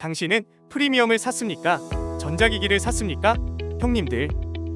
당신은 프리미엄을 샀습니까? 전자기기를 샀습니까? 형님들,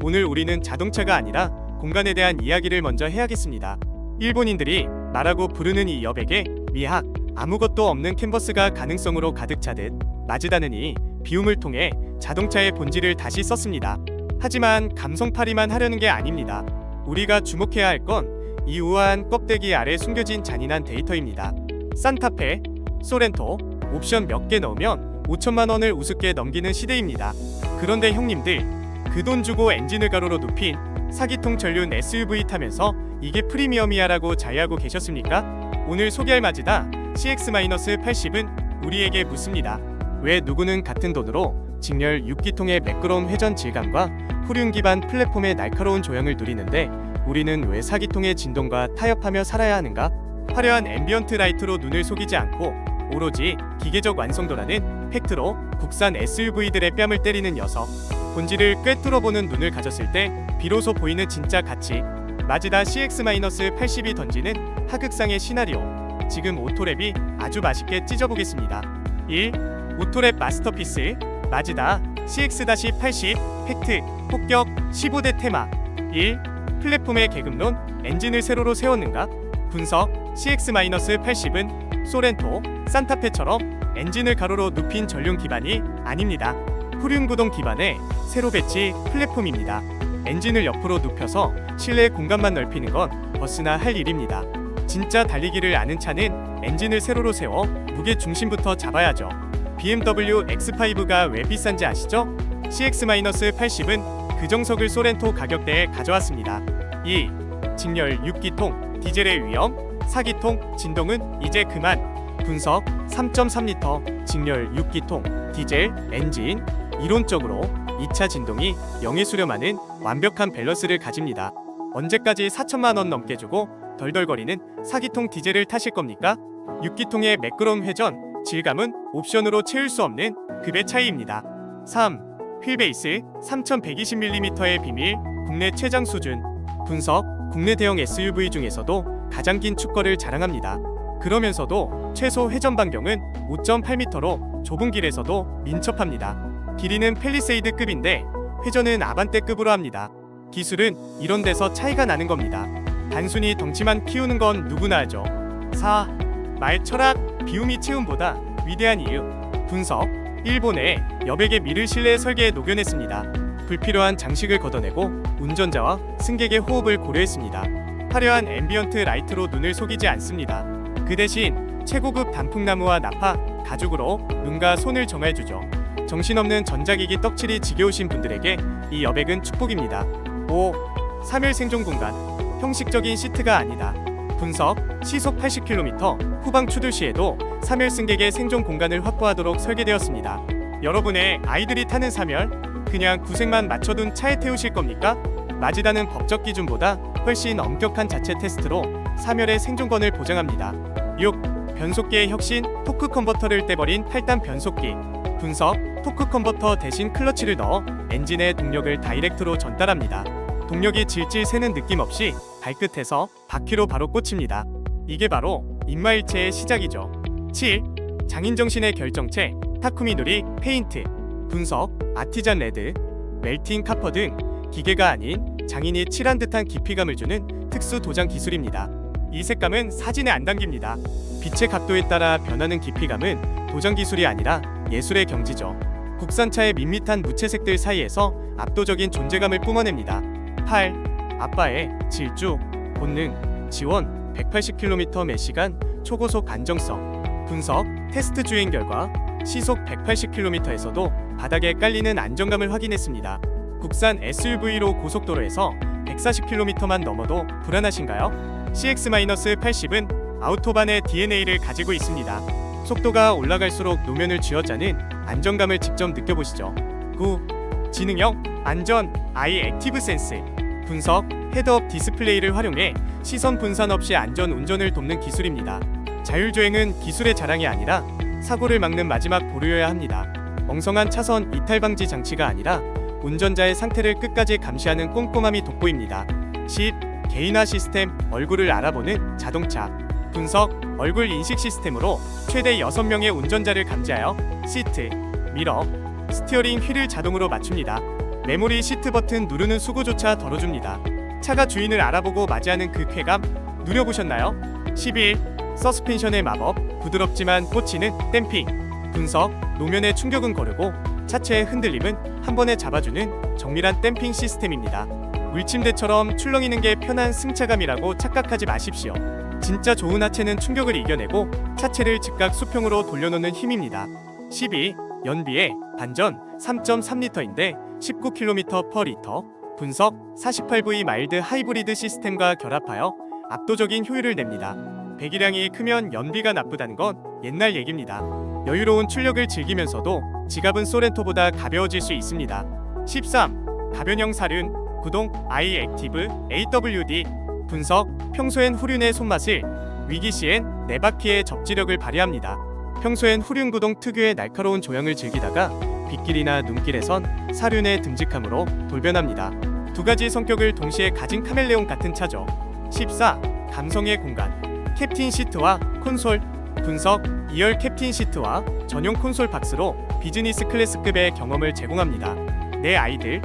오늘 우리는 자동차가 아니라 공간에 대한 이야기를 먼저 해야겠습니다. 일본인들이 나라고 부르는 이 여백에 미학, 아무것도 없는 캔버스가 가능성으로 가득 차듯 마즈다는 이 비움을 통해 자동차의 본질을 다시 썼습니다. 하지만 감성팔이만 하려는 게 아닙니다. 우리가 주목해야 할 건 이 우아한 껍데기 아래 숨겨진 잔인한 데이터입니다. 산타페, 소렌토, 옵션 몇 개 넣으면 5천만 원을 우습게 넘기는 시대입니다. 그런데 형님들, 그 돈 주고 엔진을 가로로 눕힌 사기통 전륜 SUV 타면서 이게 프리미엄이야라고 자유하고 계셨습니까? 오늘 소개할 마즈다 CX-80은 우리에게 묻습니다. 왜 누구는 같은 돈으로 직렬 6기통의 매끄러운 회전 질감과 후륜 기반 플랫폼의 날카로운 조형을 누리는데 우리는 왜 4기통의 진동과 타협하며 살아야 하는가? 화려한 앰비언트 라이트로 눈을 속이지 않고 오로지 기계적 완성도라는 팩트로 국산 SUV들의 뺨을 때리는 녀석, 본질을 꿰뚫어보는 눈을 가졌을 때 비로소 보이는 진짜 가치. 마즈다 CX-80이 던지는 하극상의 시나리오, 지금 오토랩이 아주 맛있게 찢어보겠습니다. 1. 오토랩 마스터피스 마즈다 CX-80 팩트 폭격 15대 테마. 1. 플랫폼의 계급론, 엔진을 세로로 세웠는가? 분석. CX-80은 소렌토, 산타페처럼 엔진을 가로로 눕힌 전륜 기반이 아닙니다. 후륜 구동 기반의 세로 배치 플랫폼입니다. 엔진을 옆으로 눕혀서 실내 공간만 넓히는 건 버스나 할 일입니다. 진짜 달리기를 아는 차는 엔진을 세로로 세워 무게 중심부터 잡아야죠. BMW X5가 왜 비싼지 아시죠? CX-80은 그 정석을 소렌토 가격대에 가져왔습니다. 2. 직렬 6기통 디젤의 위험, 4기통 진동은 이제 그만. 분석. 3.3L 직렬 6기통 디젤 엔진, 이론적으로 2차 진동이 0에 수렴하는 완벽한 밸런스를 가집니다. 언제까지 4천만 원 넘게 주고 덜덜거리는 4기통 디젤을 타실 겁니까? 6기통의 매끄러운 회전, 질감은 옵션으로 채울 수 없는 급의 차이입니다. 3. 휠베이스 3120mm의 비밀, 국내 최장 수준. 분석. 국내 대형 SUV 중에서도 가장 긴 축거를 자랑합니다. 그러면서도 최소 회전 반경은 5.8m로 좁은 길에서도 민첩합니다. 길이는 팰리세이드급인데 회전은 아반떼급으로 합니다. 기술은 이런 데서 차이가 나는 겁니다. 단순히 덩치만 키우는 건 누구나 하죠. 4. 말 철학, 비움이 체움보다 위대한 이유. 분석. 일본의 여백의 미를 실내 설계에 녹여냈습니다. 불필요한 장식을 걷어내고 운전자와 승객의 호흡을 고려했습니다. 화려한 앰비언트 라이트로 눈을 속이지 않습니다. 그 대신 최고급 단풍나무와 나파, 가죽으로 눈과 손을 정화해주죠. 정신없는 전자기기 떡칠이 지겨우신 분들에게 이 여백은 축복입니다. 5. 3열 생존 공간, 형식적인 시트가 아니다. 분석. 시속 80km 후방 추돌 시에도 3열 승객의 생존 공간을 확보하도록 설계되었습니다. 여러분의 아이들이 타는 3열, 그냥 구색만 맞춰둔 차에 태우실 겁니까? 마즈다는 법적 기준보다 훨씬 엄격한 자체 테스트로 3열의 생존권을 보장합니다. 6. 변속기의 혁신, 토크 컨버터를 떼버린 8단 변속기. 분석. 토크 컨버터 대신 클러치를 넣어 엔진의 동력을 다이렉트로 전달합니다. 동력이 질질 새는 느낌 없이 발끝에서 바퀴로 바로 꽂힙니다. 이게 바로 인마일체의 시작이죠. 7. 장인정신의 결정체, 타쿠미 누리 페인트. 분석. 아티잔 레드, 멜팅 카퍼 등 기계가 아닌 장인이 칠한 듯한 깊이감을 주는 특수 도장 기술입니다. 이 색감은 사진에 안 담깁니다. 빛의 각도에 따라 변하는 깊이감은 도장 기술이 아니라 예술의 경지죠. 국산차의 밋밋한 무채색들 사이에서 압도적인 존재감을 뿜어냅니다. 8. 아빠의 질주, 본능, 지원 180km/시간 초고속 안정성. 분석. 테스트 주행 결과 시속 180km에서도 바닥에 깔리는 안정감을 확인했습니다. 국산 SUV로 고속도로에서 140km만 넘어도 불안하신가요? CX-80은 아우토반의 DNA를 가지고 있습니다. 속도가 올라갈수록 노면을 쥐어짜는 안정감을 직접 느껴보시죠. 9. 지능형, 안전, 아이 액티브 센스. 분석. 헤드업 디스플레이를 활용해 시선 분산 없이 안전 운전을 돕는 기술입니다. 자율주행은 기술의 자랑이 아니라 사고를 막는 마지막 보루여야 합니다. 엉성한 차선 이탈 방지 장치가 아니라 운전자의 상태를 끝까지 감시하는 꼼꼼함이 돋보입니다. 10. 개인화 시스템, 얼굴을 알아보는 자동차. 분석, 얼굴 인식 시스템으로 최대 6명의 운전자를 감지하여 시트, 미러, 스티어링 휠을 자동으로 맞춥니다. 메모리 시트 버튼 누르는 수고조차 덜어줍니다. 차가 주인을 알아보고 맞이하는 그 쾌감 누려보셨나요? 11. 서스펜션의 마법, 부드럽지만 꽂히는 댐핑. 분석, 노면의 충격은 거르고 차체의 흔들림은 한 번에 잡아주는 정밀한 댐핑 시스템입니다. 물침대처럼 출렁이는 게 편한 승차감이라고 착각하지 마십시오. 진짜 좋은 하체는 충격을 이겨내고 차체를 즉각 수평으로 돌려놓는 힘입니다. 12. 연비의 반전 3.3L인데 19km/리터. 분석, 48V 마일드 하이브리드 시스템과 결합하여 압도적인 효율을 냅니다. 배기량이 크면 연비가 나쁘다는 건 옛날 얘기입니다. 여유로운 출력을 즐기면서도 지갑은 소렌토보다 가벼워질 수 있습니다. 13. 가변형 사륜, 구동 iActive AWD. 분석, 평소엔 후륜의 손맛을, 위기시엔 네 바퀴의 접지력을 발휘합니다. 평소엔 후륜 구동 특유의 날카로운 조향을 즐기다가 빗길이나 눈길에선 사륜의 듬직함으로 돌변합니다. 두 가지 성격을 동시에 가진 카멜레온 같은 차죠. 14. 감성의 공간, 캡틴 시트와 콘솔. 분석, 2열 캡틴 시트와 전용 콘솔 박스로 비즈니스 클래스급의 경험을 제공합니다. 내 아이들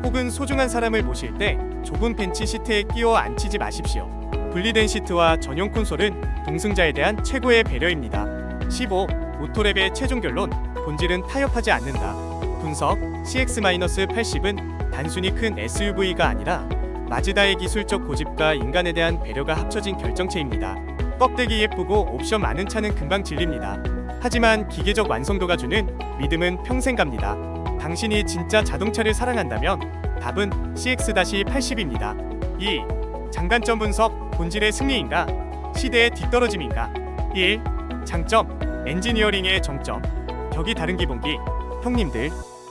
혹은 소중한 사람을 모실 때 좁은 벤치 시트에 끼워 앉히지 마십시오. 분리된 시트와 전용 콘솔은 동승자에 대한 최고의 배려입니다. 15. 오토랩의 최종 결론, 본질은 타협하지 않는다. 분석, CX-80은 단순히 큰 SUV가 아니라 마즈다의 기술적 고집과 인간에 대한 배려가 합쳐진 결정체입니다. 껍데기 예쁘고 옵션 많은 차는 금방 질립니다. 하지만 기계적 완성도가 주는 믿음은 평생 갑니다. 당신이 진짜 자동차를 사랑한다면 답은 CX-80입니다. 2. 장단점 분석, 본질의 승리인가? 시대의 뒤떨어짐인가? 1. 장점, 엔지니어링의 정점, 격이 다른 기본기. 형님들,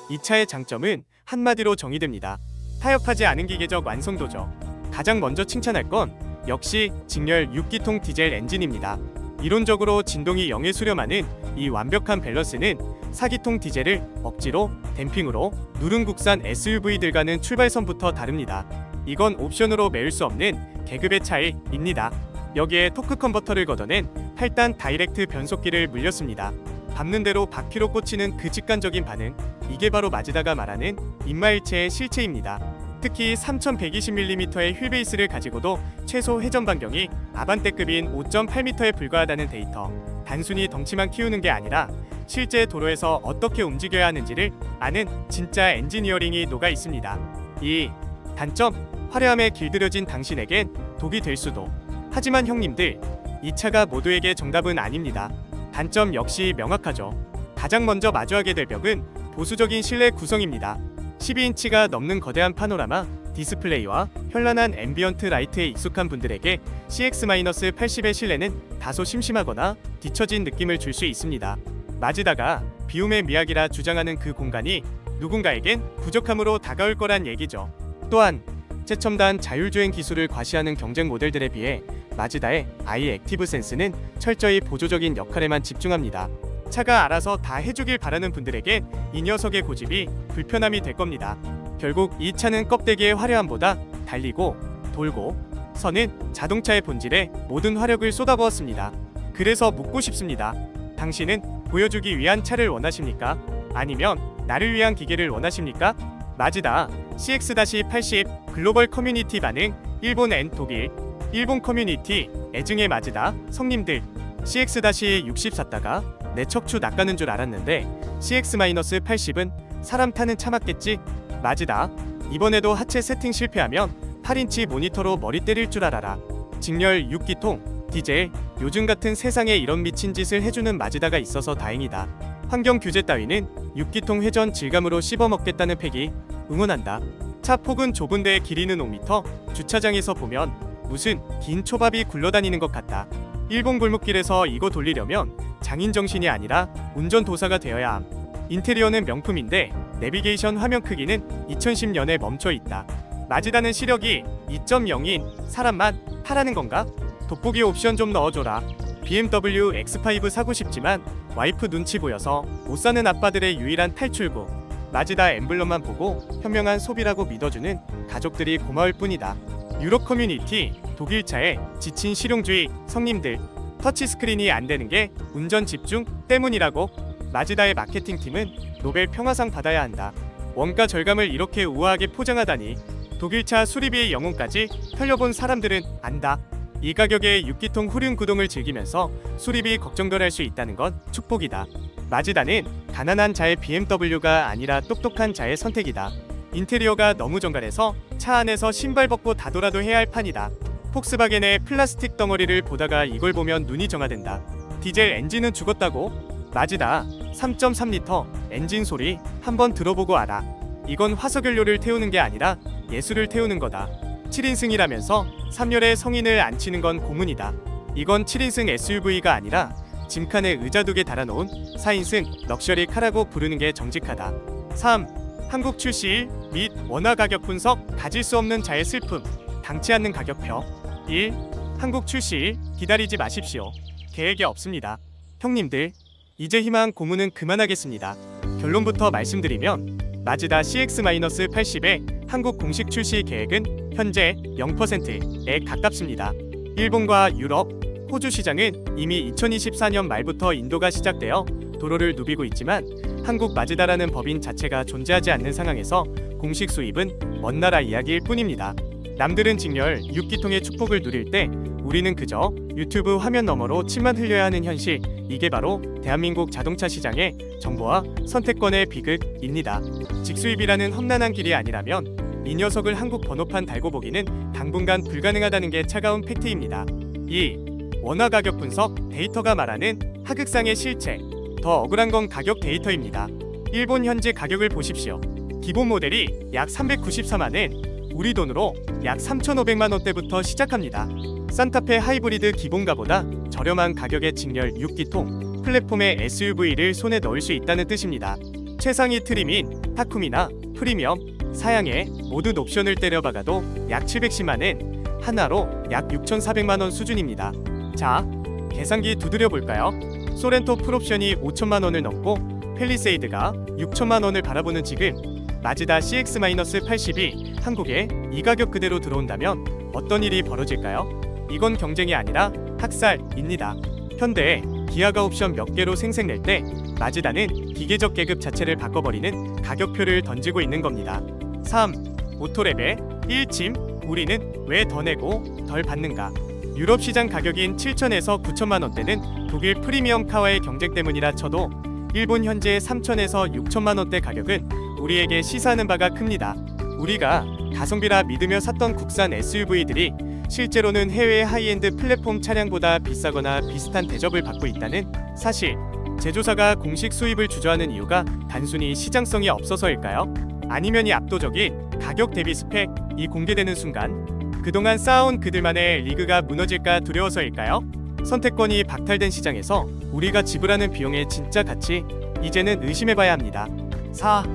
이 차의 장점은 한마디로 정의됩니다. 타협하지 않은 기계적 완성도죠. 가장 먼저 칭찬할 건 역시 직렬 6기통 디젤 엔진입니다. 이론적으로 진동이 0에 수렴하는 이 완벽한 밸런스는 4기통 디젤을 억지로 댐핑으로 누른 국산 SUV들과는 출발선부터 다릅니다. 이건 옵션으로 메울 수 없는 계급의 차이입니다. 여기에 토크 컨버터를 걷어낸 8단 다이렉트 변속기를 물렸습니다. 밟는 대로 바퀴로 꽂히는 그 직관적인 반응, 이게 바로 마즈다가 말하는 입마일체의 실체입니다. 특히 3120mm의 휠베이스를 가지고도 최소 회전 반경이 아반떼급인 5.8m에 불과하다는 데이터. 단순히 덩치만 키우는 게 아니라 실제 도로에서 어떻게 움직여야 하는지를 아는 진짜 엔지니어링이 녹아 있습니다. 2. 단점, 화려함에 길들여진 당신에겐 독이 될 수도. 하지만 형님들, 이 차가 모두에게 정답은 아닙니다. 단점 역시 명확하죠. 가장 먼저 마주하게 될 벽은 보수적인 실내 구성입니다. 12인치가 넘는 거대한 파노라마 디스플레이와 현란한 앰비언트 라이트에 익숙한 분들에게 CX-80의 실내는 다소 심심하거나 뒤처진 느낌을 줄 수 있습니다. 마즈다가 비움의 미학이라 주장하는 그 공간이 누군가에겐 부족함으로 다가올 거란 얘기죠. 또한 최첨단 자율주행 기술을 과시하는 경쟁 모델들에 비해 마즈다의 iActive 센스는 철저히 보조적인 역할에만 집중합니다. 차가 알아서 다 해주길 바라는 분들에겐 이 녀석의 고집이 불편함이 될 겁니다. 결국 이 차는 껍데기의 화려함보다 달리고 돌고 서는 자동차의 본질에 모든 화력을 쏟아부었습니다. 그래서 묻고 싶습니다. 당신은 보여주기 위한 차를 원하십니까? 아니면 나를 위한 기계를 원하십니까? 마즈다 CX-80 글로벌 커뮤니티 반응. 일본 앤 독일. 일본 커뮤니티 애증의 마즈다 성님들, CX-60 샀다가 내 척추 낚아는 줄 알았는데 CX-80은 사람 타는 차 맞겠지? 마즈다, 이번에도 하체 세팅 실패하면 8인치 모니터로 머리 때릴 줄 알아라. 직렬 6기통 디젤, 요즘 같은 세상에 이런 미친 짓을 해주는 마즈다가 있어서 다행이다. 환경 규제 따위는 6기통 회전 질감으로 씹어먹겠다는 패기 응원한다. 차 폭은 좁은데 길이는 5m, 주차장에서 보면 무슨 긴 초밥이 굴러다니는 것 같다. 일본 골목길에서 이거 돌리려면 장인 정신이 아니라 운전도사가 되어야 함. 인테리어는 명품인데 내비게이션 화면 크기는 2010년에 멈춰 있다. 마즈다는 시력이 2.0인 사람만 타라는 건가? 돋보기 옵션 좀 넣어줘라. BMW X5 사고 싶지만 와이프 눈치 보여서 못 사는 아빠들의 유일한 탈출구. 마즈다 엠블럼만 보고 현명한 소비라고 믿어주는 가족들이 고마울 뿐이다. 유럽 커뮤니티 독일차에 지친 실용주의 성님들, 터치스크린이 안 되는 게 운전 집중 때문이라고. 마즈다의 마케팅팀은 노벨 평화상 받아야 한다. 원가 절감을 이렇게 우아하게 포장하다니. 독일차 수리비의 영혼까지 털려본 사람들은 안다. 이 가격에 6기통 후륜 구동을 즐기면서 수리비 걱정도 할 수 있다는 건 축복이다. 마즈다는 가난한 자의 BMW가 아니라 똑똑한 자의 선택이다. 인테리어가 너무 정갈해서 차 안에서 신발 벗고 다돌아도 해야 할 판이다. 폭스바겐의 플라스틱 덩어리를 보다가 이걸 보면 눈이 정화된다. 디젤 엔진은 죽었다고? 마즈다 3.3L 엔진 소리 한번 들어보고 알아. 이건 화석연료를 태우는 게 아니라 예술을 태우는 거다. 7인승이라면서 3열에 성인을 앉히는 건 고문이다. 이건 7인승 SUV가 아니라 짐칸에 의자 2개 달아놓은 4인승 럭셔리 카라고 부르는 게 정직하다. 3. 한국 출시 및 원화 가격 분석. 가질 수 없는 자의 슬픔. 당치 않는 가격표. 1. 한국 출시 기다리지 마십시오. 계획이 없습니다. 형님들, 이제 희망 고문은 그만하겠습니다. 결론부터 말씀드리면 마즈다 CX-80의 한국 공식 출시 계획은 현재 0%에 가깝습니다. 일본과 유럽, 호주 시장은 이미 2024년 말부터 인도가 시작되어 도로를 누비고 있지만 한국 마즈다라는 법인 자체가 존재하지 않는 상황에서 공식 수입은 먼 나라 이야기일 뿐입니다. 남들은 직렬 6기통의 축복을 누릴 때 우리는 그저 유튜브 화면 너머로 침만 흘려야 하는 현실. 이게 바로 대한민국 자동차 시장의 정보와 선택권의 비극입니다. 직수입이라는 험난한 길이 아니라면 이 녀석을 한국 번호판 달고 보기는 당분간 불가능하다는 게 차가운 팩트입니다. 2. 원화 가격 분석. 데이터가 말하는 하극상의 실체. 더 억울한 건 가격 데이터입니다. 일본 현재 가격을 보십시오. 기본 모델이 약 394만엔, 우리 돈으로 약 3,500만 원대부터 시작합니다. 산타페 하이브리드 기본가보다 저렴한 가격의 직렬 6기통 플랫폼의 SUV를 손에 넣을 수 있다는 뜻입니다. 최상위 트림인 타쿰이나 프리미엄, 사양에 모든 옵션을 때려박아도 약 710만엔, 하나로 약 6,400만 원 수준입니다. 자, 계산기 두드려 볼까요? 소렌토 풀옵션이 5천만 원을 넘고 펠리세이드가 6천만 원을 바라보는 지금 마즈다 CX-80이 한국에 이 가격 그대로 들어온다면 어떤 일이 벌어질까요? 이건 경쟁이 아니라 학살입니다. 현대 기아가 옵션 몇 개로 생색낼 때 마즈다는 기계적 계급 자체를 바꿔버리는 가격표를 던지고 있는 겁니다. 3. 오토랩의 1침. 우리는 왜 더 내고 덜 받는가? 유럽 시장 가격인 7천에서 9천만 원대는 독일 프리미엄 카와의 경쟁 때문이라 쳐도 일본 현재 3천에서 6천만 원대 가격은 우리에게 시사하는 바가 큽니다. 우리가 가성비라 믿으며 샀던 국산 SUV들이 실제로는 해외 하이엔드 플랫폼 차량보다 비싸거나 비슷한 대접을 받고 있다는 사실. 제조사가 공식 수입을 주저하는 이유가 단순히 시장성이 없어서일까요? 아니면 이 압도적인 가격 대비 스펙이 공개되는 순간 그동안 쌓아온 그들만의 리그가 무너질까 두려워서일까요? 선택권이 박탈된 시장에서 우리가 지불하는 비용의 진짜 가치, 이제는 의심해봐야 합니다. 4.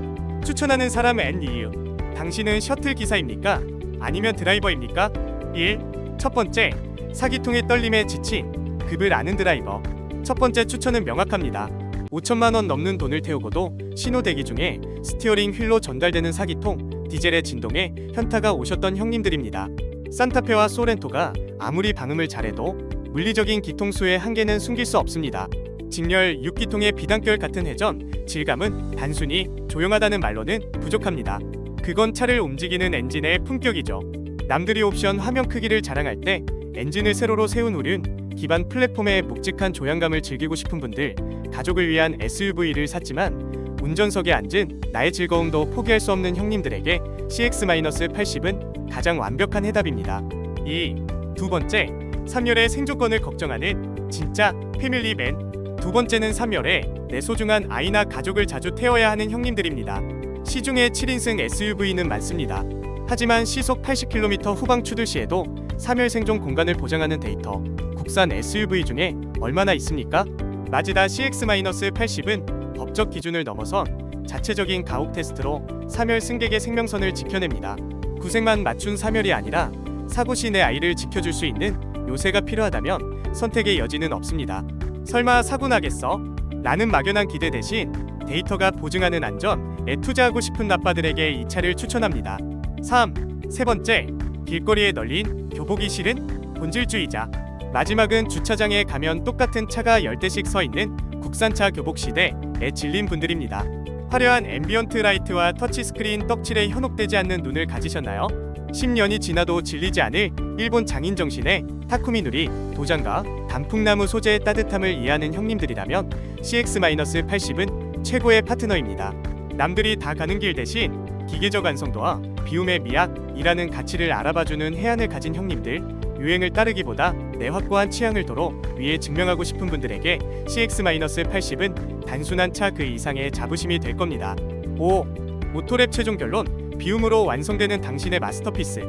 추천하는 사람 앤 이유. 당신은 셔틀 기사입니까? 아니면 드라이버입니까? 1. 첫 번째, 사기통의 떨림에 지친 급을 아는 드라이버. 첫 번째 추천은 명확합니다. 5천만 원 넘는 돈을 태우고도 신호 대기 중에 스티어링 휠로 전달되는 사기통, 디젤의 진동에 현타가 오셨던 형님들입니다. 산타페와 소렌토가 아무리 방음을 잘해도 물리적인 기통수의 한계는 숨길 수 없습니다. 직렬 6기통의 비단결 같은 회전, 질감은 단순히 조용하다는 말로는 부족합니다. 그건 차를 움직이는 엔진의 품격이죠. 남들이 옵션 화면 크기를 자랑할 때 엔진을 세로로 세운 우륜, 기반 플랫폼의 묵직한 조향감을 즐기고 싶은 분들, 가족을 위한 SUV를 샀지만 운전석에 앉은 나의 즐거움도 포기할 수 없는 형님들에게 CX-80은 가장 완벽한 해답입니다. 2. 두 번째, 3열의 생존권을 걱정하는 진짜 패밀리맨. 두 번째는 3열에 내 소중한 아이나 가족을 자주 태워야 하는 형님들입니다. 시중에 7인승 SUV는 많습니다. 하지만 시속 80km 후방 추돌 시에도 3열 생존 공간을 보장하는 데이터, 국산 SUV 중에 얼마나 있습니까? 마즈다 CX-80은 법적 기준을 넘어선 자체적인 가혹 테스트로 3열 승객의 생명선을 지켜냅니다. 구색만 맞춘 3열이 아니라 사고 시 내 아이를 지켜줄 수 있는 요새가 필요하다면 선택의 여지는 없습니다. 설마 사고 나겠어? 라는 막연한 기대 대신 데이터가 보증하는 안전에 투자하고 싶은 나빠들에게 이 차를 추천합니다. 3. 세 번째, 길거리에 널린 교보기 싫은 본질주의자. 마지막은 주차장에 가면 똑같은 차가 10대씩 서 있는 국산차 교복시대에 질린 분들입니다. 화려한 앰비언트 라이트와 터치스크린 떡칠에 현혹되지 않는 눈을 가지셨나요? 10년이 지나도 질리지 않을 일본 장인 정신의 타쿠미 누리, 도장과 단풍나무 소재의 따뜻함을 이해하는 형님들이라면 CX-80은 최고의 파트너입니다. 남들이 다 가는 길 대신 기계적 완성도와 비움의 미학이라는 가치를 알아봐주는 해안을 가진 형님들, 유행을 따르기보다 내 확고한 취향을 도로 위에 증명하고 싶은 분들에게 CX-80은 단순한 차 그 이상의 자부심이 될 겁니다. 5. 모토랩 최종 결론, 비움으로 완성되는 당신의 마스터피스.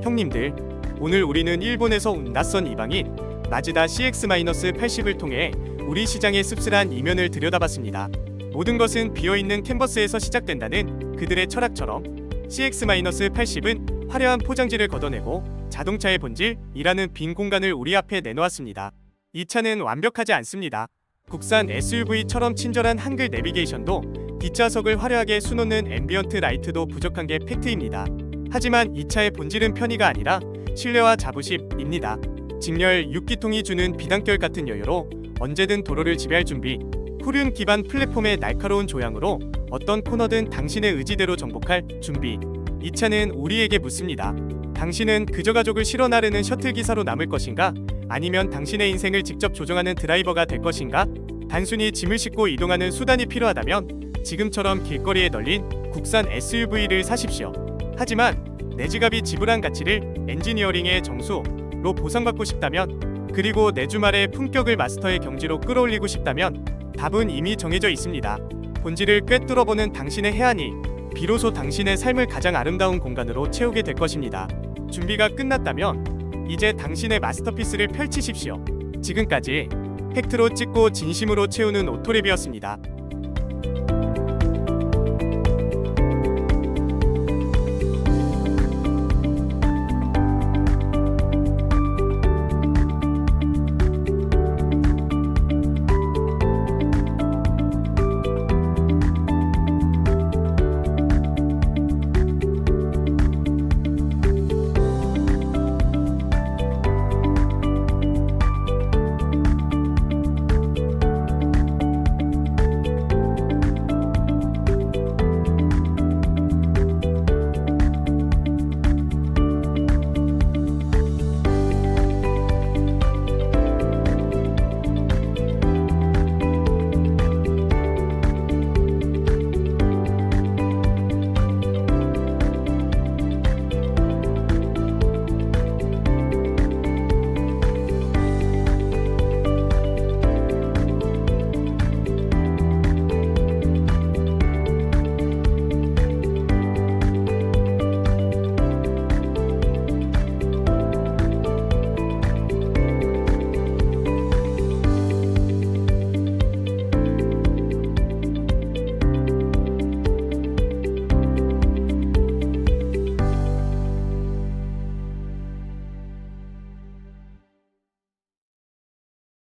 형님들, 오늘 우리는 일본에서 온 낯선 이방인 마즈다 CX-80을 통해 우리 시장의 씁쓸한 이면을 들여다봤습니다. 모든 것은 비어있는 캔버스에서 시작된다는 그들의 철학처럼 CX-80은 화려한 포장지를 걷어내고 자동차의 본질이라는 빈 공간을 우리 앞에 내놓았습니다. 이 차는 완벽하지 않습니다. 국산 SUV처럼 친절한 한글 내비게이션도, 뒷좌석을 화려하게 수놓는 앰비언트 라이트도 부족한 게 팩트입니다. 하지만 이 차의 본질은 편의가 아니라 신뢰와 자부심입니다. 직렬 6기통이 주는 비단결 같은 여유로 언제든 도로를 지배할 준비, 후륜 기반 플랫폼의 날카로운 조향으로 어떤 코너든 당신의 의지대로 정복할 준비. 이 차는 우리에게 묻습니다. 당신은 그저 가족을 실어 나르는 셔틀 기사로 남을 것인가? 아니면 당신의 인생을 직접 조종하는 드라이버가 될 것인가? 단순히 짐을 싣고 이동하는 수단이 필요하다면 지금처럼 길거리에 널린 국산 SUV를 사십시오. 하지만 내 지갑이 지불한 가치를 엔지니어링의 정수로 보상받고 싶다면, 그리고 내 주말의 품격을 마스터의 경지로 끌어올리고 싶다면 답은 이미 정해져 있습니다. 본질을 꿰뚫어보는 당신의 해안이 비로소 당신의 삶을 가장 아름다운 공간으로 채우게 될 것입니다. 준비가 끝났다면 이제 당신의 마스터피스를 펼치십시오. 지금까지 팩트로 찍고 진심으로 채우는 오토랩이었습니다.